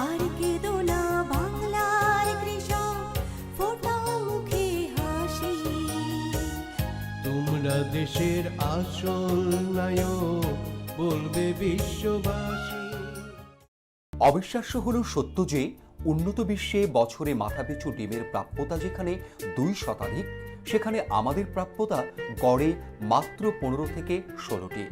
আর কেঁদো না বাংলার কৃষক, ফোটাও মুখে হাসি। তোমরা দেশের আসল নায়ক, বলবে বিশ্ববাসী। অবিশ্বাস্য হলেও সত্য যে উন্নত বিশ্বে বছরে মাথাপিছু ডিমের প্রাপ্যতা যেখানে 2 শতাধিক, সেখানে আমাদের প্রাপ্যতা গড়ে মাত্র 15 থেকে 16টি।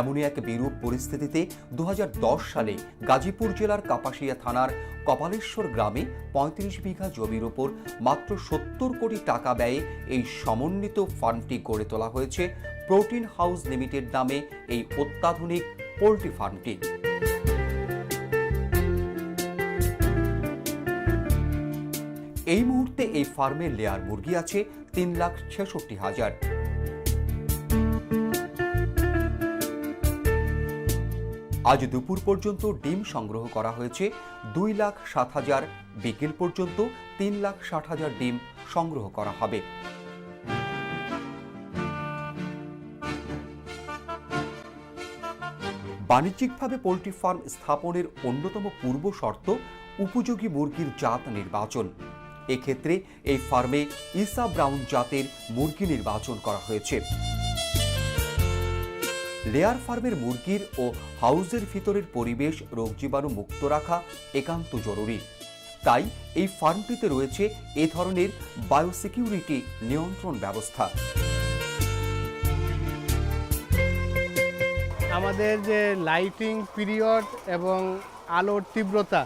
এমনই এক বিরূপ পরিস্থিতিতে 2010 সালে গাজীপুর জেলার কাপাসিয়া থানার কপালেশ্বর গ্রামে 35 বিঘা জমির ওপর মাত্র 70 কোটি টাকা ব্যয়ে এই সমন্বিত ফার্মটি গড়ে তোলা হয়েছে। প্রোটিন হাউস লিমিটেড নামে এই অত্যাধুনিক পোল্ট্রি ফার্মটি। এই মুহূর্তে এই ফার্মে লেয়ার মুরগি আছে 3,66,000। আজ দুপুর পর্যন্ত ডিম সংগ্রহ করা হয়েছে 2,07,000। বিকেল পর্যন্ত 3,60,000 ডিম সংগ্রহ করা হবে। বাণিজ্যিকভাবে পোল্ট্রি ফার্ম স্থাপনের অন্যতম পূর্ব শর্ত উপযোগী মুরগির জাত নির্বাচন। এক্ষেত্রে এই ফার্মে ইসা ব্রাউন জাতের মুরগি নির্বাচন করা হয়েছে। লেয়ার ফার্মের মুরগির ও হাউসের ভিতরের পরিবেশ রোগ জীবাণু মুক্ত রাখা একান্ত জরুরি। তাই এই ফার্মটিতে রয়েছে এ ধরনের বায়োসিকিউরিটি নিয়ন্ত্রণ ব্যবস্থা। আমাদের যে লাইটিং পিরিয়ড এবং আলোর তীব্রতা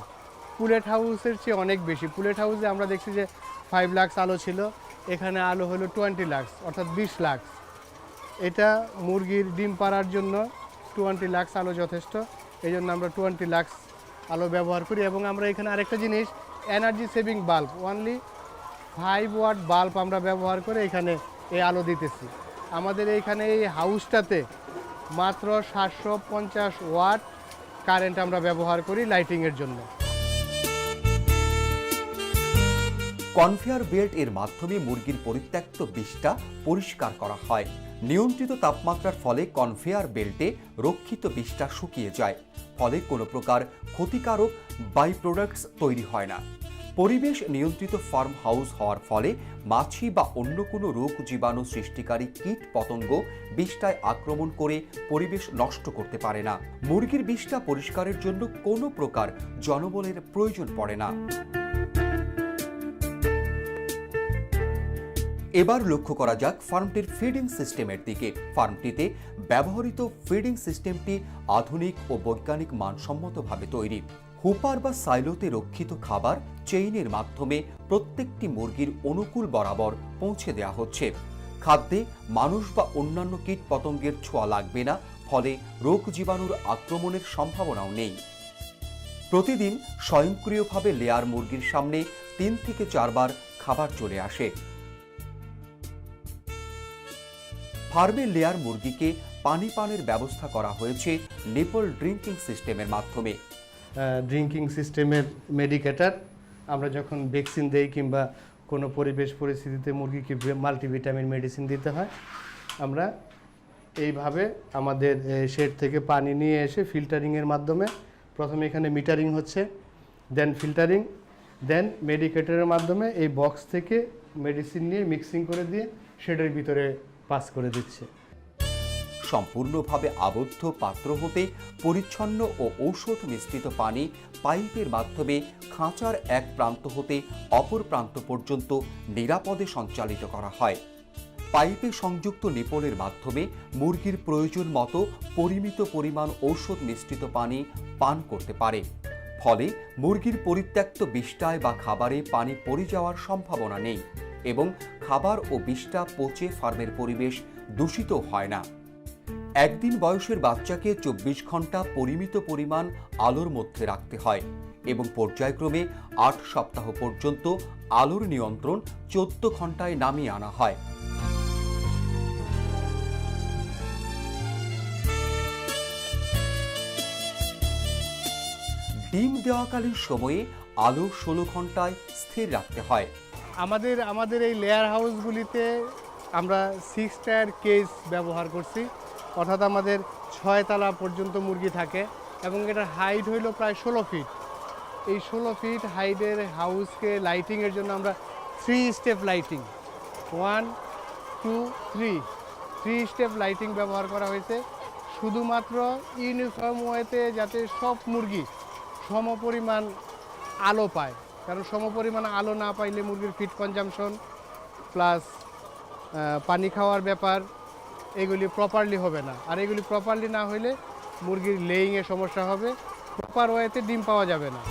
পুলেট হাউসের চেয়ে অনেক বেশি। পুলেট হাউসে আমরা দেখছি যে 5 লাক্স আলো ছিল, এখানে আলো হলো 20 লাক্স, অর্থাৎ 20 লাক্স। এটা মুরগির ডিম পাড়ার জন্য 20 লাক্স আলো যথেষ্ট, এই জন্য আমরা 20 লাক্স আলো ব্যবহার করি। এবং আমরা এখানে আরেকটা জিনিস, energy saving bulb, only 5 watt bulb আমরা ব্যবহার করে এখানে এই আলো দিতেছি। আমাদের এইখানে এই হাউসটাতে মাত্র 750 ওয়াট কারেন্ট আমরা ব্যবহার করি লাইটিংয়ের জন্য। কনভেয়ার বেল্ট এর মাধ্যমে মুরগির পরিত্যক্ত বিষটা পরিষ্কার করা হয়। নিয়ন্ত্রিত তাপমাত্রার ফলে কনভেয়ার বেল্টে রক্ষিত বিষটা শুকিয়ে যায়, ফলে কোনো প্রকার ক্ষতিকারক বাই প্রোডাক্টস তৈরি হয় না। পরিবেশ নিয়ন্ত্রিত ফার্ম হাউস হওয়ার ফলে মাছি বা অন্য কোনো রোগ জীবাণু সৃষ্টিকারী কীট পতঙ্গ বিষটায় আক্রমণ করে পরিবেশ নষ্ট করতে পারে না। মুরগির বিষটা পরিষ্কারের জন্য কোনো প্রকার জনবলের প্রয়োজন পড়ে না। এবার লক্ষ্য করা যাক ফার্মটির ফিডিং সিস্টেমের দিকে। ফার্মটিতে ব্যবহৃত ফিডিং সিস্টেমটি আধুনিক ও বৈজ্ঞানিক মানসম্মতভাবে তৈরি। হুপার বা সাইলোতে রক্ষিত খাবার চেইনের মাধ্যমে প্রত্যেকটি মুরগির অনুকূল বরাবর পৌঁছে দেওয়া হচ্ছে। খাদ্যে মানুষ বা অন্যান্য কীট পতঙ্গের ছোঁয়া লাগবে না, ফলে রোগ জীবাণুর আক্রমণের সম্ভাবনাও নেই। প্রতিদিন স্বয়ংক্রিয়ভাবে লেয়ার মুরগির সামনে 3 থেকে 4 বার খাবার চলে আসে। ফার্মে লেয়ার মুরগিকে পানি পানের ব্যবস্থা করা হয়েছে নিপল ড্রিঙ্কিং সিস্টেমের মাধ্যমে। ড্রিঙ্কিং সিস্টেমের মেডিকেটার, আমরা যখন ভ্যাকসিন দেই কিংবা কোনো পরিবেশ পরিস্থিতিতে মুরগিকে মাল্টিভিটামিন মেডিসিন দিতে হয়, আমরা এইভাবে আমাদের শেড থেকে পানি নিয়ে এসে ফিল্টারিংয়ের মাধ্যমে প্রথমে এখানে মিটারিং হচ্ছে, দেন ফিল্টারিং, দেন মেডিকেটারের মাধ্যমে এই বক্স থেকে মেডিসিন নিয়ে মিক্সিং করে দিয়ে শেডের ভিতরে পাস করে দিচ্ছে। সম্পূর্ণভাবে আবদ্ধ পাত্র হতে পরিচ্ছন্ন ও ঔষধ মিশ্রিত পানি পাইপের মাধ্যমে খাঁচার এক প্রান্ত হতে অপর প্রান্ত পর্যন্ত নিরাপদে সঞ্চালিত করা হয়। পাইপে সংযুক্ত নিপলের মাধ্যমে মুরগির প্রয়োজন মতো পরিমিত পরিমাণ ঔষধ মিশ্রিত পানি পান করতে পারে। ফলে মুরগির পরিত্যক্ত বিষ্ঠায় বা খাবারে পানি পড়ে যাওয়ার সম্ভাবনা নেই এবং খাবার ও বিষ্ঠা পচে ফার্মের পরিবেশ দূষিত হয় না। একদিন বয়সের বাচ্চাকে 24 ঘন্টা পরিমিত পরিমাণ আলোর মধ্যে রাখতে হয় এবং পর্যায়ক্রমে 8 সপ্তাহ পর্যন্ত আলোর নিয়ন্ত্রণ 14 ঘন্টায় নামিয়ে আনা হয়। ডিম দেওয়াকালীন সময়ে আলো 16 ঘন্টায় স্থির রাখতে হয়। আমাদের এই লেয়ার হাউসগুলিতে আমরা 6 টায়ার কেজ ব্যবহার করছি, অর্থাৎ আমাদের 6 তলা পর্যন্ত মুরগি থাকে এবং এটার হাইট হইল প্রায় 16 ফিট। এই 16 ফিট হাইটের হাউসকে লাইটিংয়ের জন্য আমরা 3 স্টেপ লাইটিং 1 2 3 স্টেপ লাইটিং ব্যবহার করা হয়েছে শুধুমাত্র ইউনিফর্ম ওয়েতে যাতে সব মুরগি সমপরিমাণ আলো পায়, কারণ সমপরিমাণ আলো না পাইলে মুরগির ফিড কনজামশন প্লাস পানি খাওয়ার ব্যাপার এগুলি প্রপারলি হবে না, আর এগুলি প্রপারলি না হইলে মুরগির লেইংয়ে সমস্যা হবে, প্রপার ওয়েতে ডিম পাওয়া যাবে না।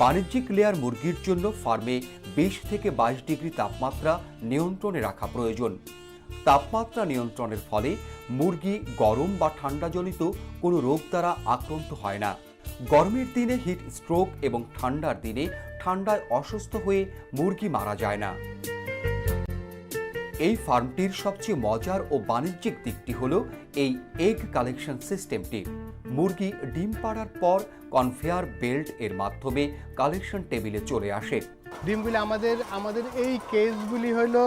বাণিজ্যিক লেয়ার মুরগির জন্য ফার্মে 20 থেকে 22 ডিগ্রি তাপমাত্রা নিয়ন্ত্রণে রাখা প্রয়োজন। তাপমাত্রা নিয়ন্ত্রণের ফলে মুরগি গরম বা ঠান্ডাজনিত কোনো রোগ দ্বারা আক্রান্ত হয় না। গরমের দিনে হিট স্ট্রোক এবং ঠান্ডার দিনে ঠান্ডায় অসুস্থ হয়ে মুরগি মারা যায় না। এই ফার্মটির সবচেয়ে মজার ও বাণিজ্যিক দিকটি হলো এই এগ কালেকশন সিস্টেমটি। মুরগি ডিম পাড়ার পর কনভেয়ার বেল্ট এর মাধ্যমে কালেকশন টেবিলে চলে আসে। ডিমগুলি আমাদের এই কেসগুলি হলো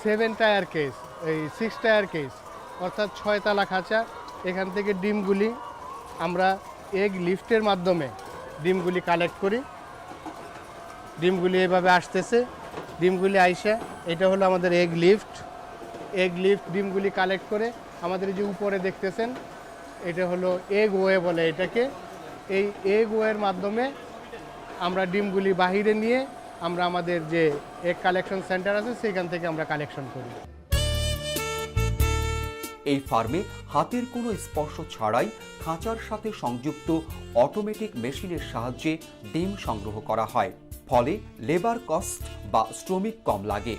7 টায়ার কেস, এই 6 টায়ার কেস, অর্থাৎ 6 তালা খাঁচা। এখান থেকে ডিমগুলি আমরা এগ লিফটের মাধ্যমে ডিমগুলি কালেক্ট করি। ডিমগুলি এভাবে আসতেছে, ডিমগুলি আইসা এটা হলো আমাদের এগ লিফট ডিমগুলি কালেক্ট করে আমাদের যে উপরে দেখতেছেন এটা হলো এগ ওয়ে বলে এটাকে। এই এগ ওয়ের মাধ্যমে আমরা ডিমগুলি বাহিরে নিয়ে আমরা আমাদের যে এগ কালেকশন সেন্টার আছে সেখান থেকে আমরা কালেকশন করি। এই ফার্মে হাতের কোনো স্পর্শ ছাড়াই খাঁচার সাথে সংযুক্ত অটোমেটিক মেশিনের সাহায্যে ডিম সংগ্রহ করা হয়, ফলে লেবার কস্ট বা শ্রমিক কম লাগে।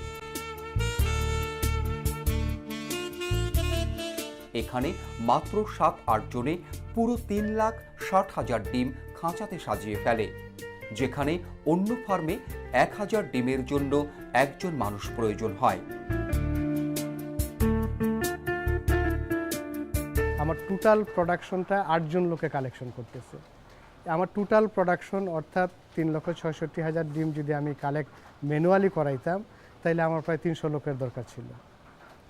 এখানে মাত্র 7-8 জনে পুরো 3,60,000 ডিম খাঁচাতে সাজিয়ে ফেলে, যেখানে অন্য ফার্মে 1000 ডিমের জন্য একজন মানুষ প্রয়োজন হয়। আমার টোটাল প্রোডাকশনটা 8 জন লোকে কালেকশন করতেছে। আমার টোটাল প্রোডাকশন অর্থাৎ 3,66,000 ডিম যদি আমি কালেক্ট ম্যানুয়ালি করাইতাম তাহলে আমার প্রায় 300 লোকের দরকার ছিল।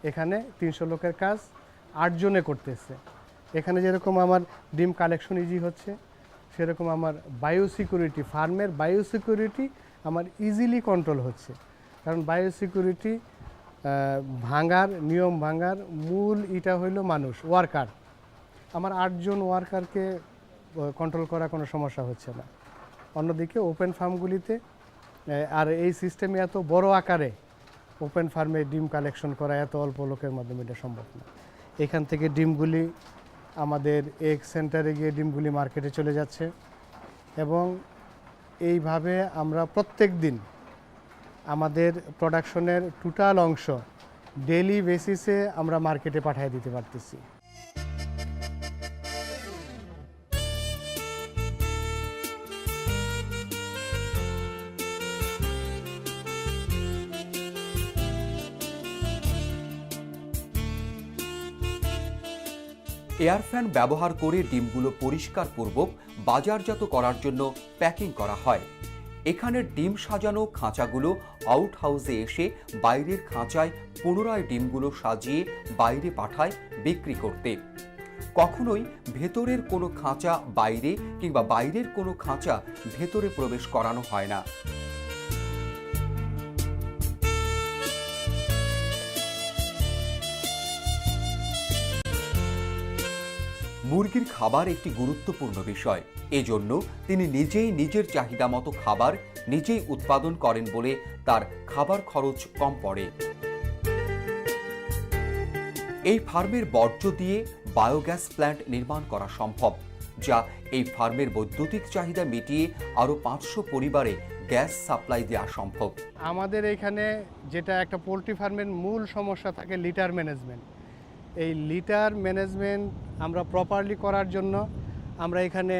এখানে 300 লোকের কাজ 8 জনে করতেছে। এখানে যেরকম আমার ডিম কালেকশন ইজি হচ্ছে, সেরকম আমার বায়োসিকিউরিটি, ফার্মের বায়োসিকিউরিটি আমার ইজিলি কন্ট্রোল হচ্ছে। কারণ বায়োসিকিউরিটি নিয়ম ভাঙার মূল এটা হইল মানুষ, ওয়ার্কার। আমার 8 জন ওয়ার্কারকে কন্ট্রোল করা কোনো সমস্যা হচ্ছে না। অন্যদিকে ওপেন ফার্মগুলিতে আর এই সিস্টেমে এত বড় আকারে ওপেন ফার্মে ডিম কালেকশন করা এত অল্প লোকের মাধ্যমে এটা সম্ভব না। এখান থেকে ডিমগুলি আমাদের এগ সেন্টারে গিয়ে ডিমগুলি মার্কেটে চলে যাচ্ছে এবং এইভাবে আমরা প্রত্যেক দিন আমাদের প্রোডাকশনের টোটাল অংশ ডেইলি বেসিসে আমরা মার্কেটে পাঠিয়ে দিতে পারতেছি। এয়ার ফ্যান ব্যবহার করে ডিমগুলো পরিষ্কারপূর্বক বাজারজাত করার জন্য প্যাকিং করা হয়। এখানে ডিম সাজানো খাঁচাগুলো আউট হাউসে এসে বাইরের খাঁচায় পুনরায় ডিমগুলো সাজিয়ে বাইরে পাঠায় বিক্রি করতে। কখনোই ভেতরের কোনো খাঁচা বাইরে কিংবা বাইরের কোনো খাঁচা ভেতরে প্রবেশ করানো হয় না। মুরগির খাবার একটি গুরুত্বপূর্ণ বিষয়। এজন্য তিনি নিজেই নিজের চাহিদা মতো খাবার নিজেই উৎপাদন করেন বলে তার খাবার খরচ কম পড়ে। এই ফার্মের বর্জ্য দিয়ে বায়োগ্যাস প্ল্যান্ট নির্মাণ করা সম্ভব, যা এই ফার্মের বৈদ্যুতিক চাহিদা মিটিয়ে আরও 500 পরিবারে গ্যাস সাপ্লাই দেওয়া সম্ভব। আমাদের এখানে যেটা একটা পোলট্রি ফার্মের মূল সমস্যা থাকে লিটার ম্যানেজমেন্ট। এই লিটার ম্যানেজমেন্ট আমরা প্রপারলি করার জন্য আমরা এখানে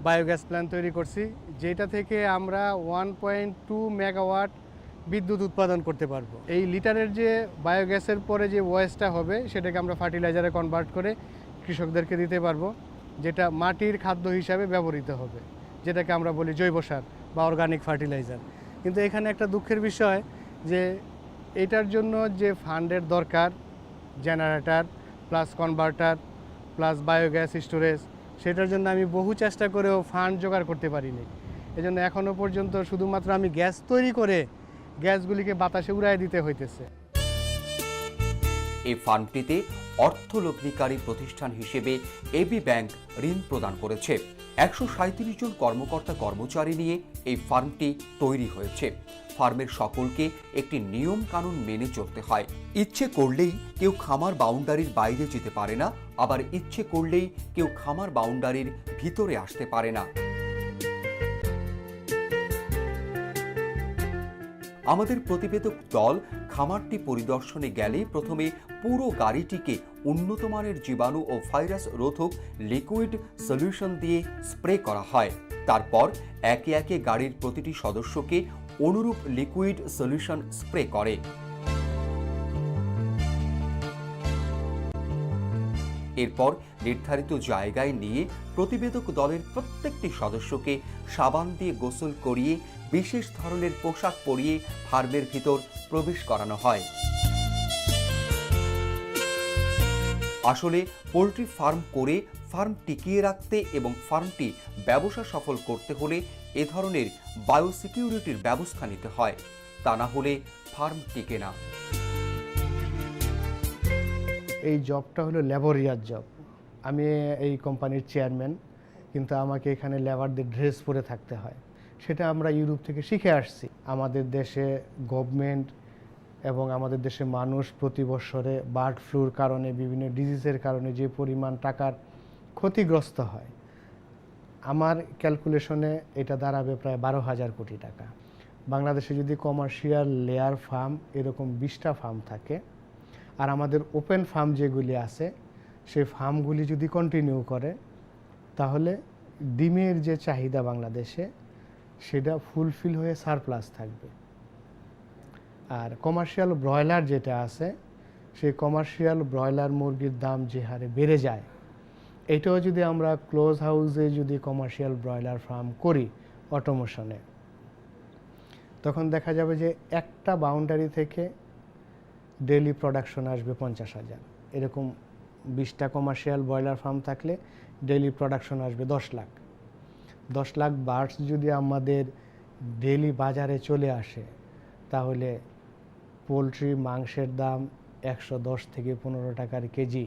বায়োগ্যাস প্ল্যান্ট তৈরি করছি, যেটা থেকে আমরা 1.2 মেগাওয়াট বিদ্যুৎ উৎপাদন করতে পারবো। এই লিটারের যে বায়োগ্যাসের পরে যে ওয়েস্টটা হবে সেটাকে আমরা ফার্টিলাইজারে কনভার্ট করে কৃষকদেরকে দিতে পারবো, যেটা মাটির খাদ্য হিসাবে ব্যবহৃত হবে, যেটাকে আমরা বলি জৈব সার বা অর্গানিক ফার্টিলাইজার। কিন্তু এখানে একটা দুঃখের বিষয় যে এটার জন্য যে ফান্ডের দরকার, generator plus converter plus biogas storage সেটার জন্য আমি বহু চেষ্টা করেও ফান্ড জোগাড় করতে পারিনি। এজন্য এখনও পর্যন্ত শুধুমাত্র আমি গ্যাস তৈরি করে গ্যাসগুলিকে বাতাসে উড়াই দিতে হইতেছে। এই ফার্মটিতে অর্থলগ্নিকারী প্রতিষ্ঠান হিসেবে এবি ব্যাংক ঋণ প্রদান করেছে। 137 জন কর্মকর্তা কর্মচারী নিয়ে এই ফার্মটি তৈরি হয়েছে। ফার্মের সকলকে একটি নিয়ম কানুন মেনে চলতে হয়। ইচ্ছে করলেই কেউ খামার বাউন্ডারির বাইরে যেতে পারে না, আবার ইচ্ছে করলেই কেউ খামার বাউন্ডারির ভিতরে আসতে পারে না। আমাদের প্রতিবেদক দল খামারটি পরিদর্শনে গেলে প্রথমে পুরো গাড়িটিকে উন্নত মানের জীবাণু ও ভাইরাস রোধক লিকুইড সলিউশন দিয়ে স্প্রে করা হয়। তারপর একে একে গাড়ির প্রতিটি সদস্যকে অনুরূপ লিকুইড সলিউশন স্প্রে করে। এরপর নির্ধারিত জায়গায় নিয়ে প্রতিবেদক দলের প্রত্যেকটি সদস্যকে সাবান দিয়ে গোসল করিয়ে বিশেষ ধরনের পোশাক পরিয়ে ফার্মের ভিতর প্রবেশ করানো হয়। আসলে পোল্ট্রি ফার্ম করে ফার্ম টিকিয়ে রাখতে এবং ফার্মটি ব্যবসা সফল করতে হলে এ ধরনের বায়োসিকিউরিটির ব্যবস্থা নিতে হয়, তা না হলে ফার্ম টিকে না। এই জবটা হলো ল্যাবরিয়ার জব। আমি এই কোম্পানির চেয়ারম্যান, কিন্তু আমাকে এখানে লেবারদের ড্রেস পরে থাকতে হয়। সেটা আমরা ইউরোপ থেকে শিখে আসছি। আমাদের দেশে গভর্নমেন্ট এবং আমাদের দেশে মানুষ প্রতি বছরে বার্ড ফ্লুর কারণে, বিভিন্ন ডিজিজের কারণে যে পরিমাণ টাকার ক্ষতিগ্রস্ত হয়, আমার ক্যালকুলেশনে এটা দাঁড়াবে প্রায় 12,000 কোটি টাকা। বাংলাদেশে যদি কমার্শিয়াল লেয়ার ফার্ম এরকম 20টা ফার্ম থাকে, আর আমাদের ওপেন ফার্ম যেগুলি আছে সেই ফার্মগুলি যদি কন্টিনিউ করে, তাহলে ডিমের যে চাহিদা বাংলাদেশে সেটা ফুলফিল হয়ে সারপ্লাস থাকবে। আর কমার্শিয়াল ব্রয়লার যেটা আছে, সেই কমার্শিয়াল ব্রয়লার মুরগির দাম যে হারে বেড়ে যায়, এটাও যদি আমরা ক্লোজ হাউসে যদি কমার্শিয়াল ব্রয়লার ফার্ম করি অটোমেশনে, তখন দেখা যাবে যে একটা বাউন্ডারি থেকে ডেইলি প্রোডাকশন আসবে 50,000। এরকম 20টা কমার্শিয়াল ব্রয়লার ফার্ম থাকলে ডেইলি প্রোডাকশন আসবে 10 লাখ। 10 লাখ বার্ডস যদি আমাদের ডেইলি বাজারে চলে আসে, তাহলে পোলট্রি মাংসের দাম 110 থেকে 15 টাকার কেজি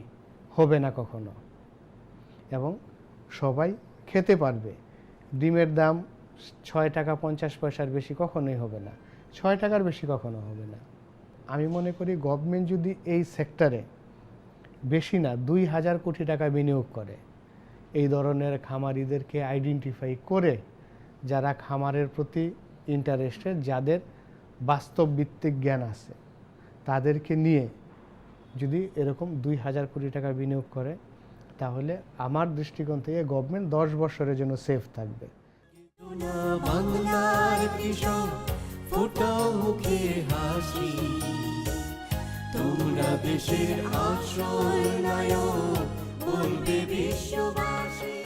হবে না কখনো, এবং সবাই খেতে পারবে। ডিমের দাম 6 টাকা 50 পয়সার বেশি কখনোই হবে না, 6 টাকার বেশি কখনো হবে না। আমি মনে করি গভর্নমেন্ট যদি এই সেক্টরে বেশি না 2,000 কোটি টাকা বিনিয়োগ করে, এই ধরনের খামারিদেরকে আইডেন্টিফাই করে যারা খামারের প্রতি ইন্টারেস্টেড, যাদের বাস্তব ভিত্তিক জ্ঞান আছে, তাদেরকে নিয়ে যদি এরকম 2,000 কোটি টাকা বিনিয়োগ করে, তাহলে আমার দৃষ্টিকোণ থেকে গভর্নমেন্ট 10 বছরের জন্য সেফ থাকবে। বাংলার কৃষক ফোটাও মুখে হাসি, তোমরা দেশের আসল নায়ক বলবে বিশ্ববাসী।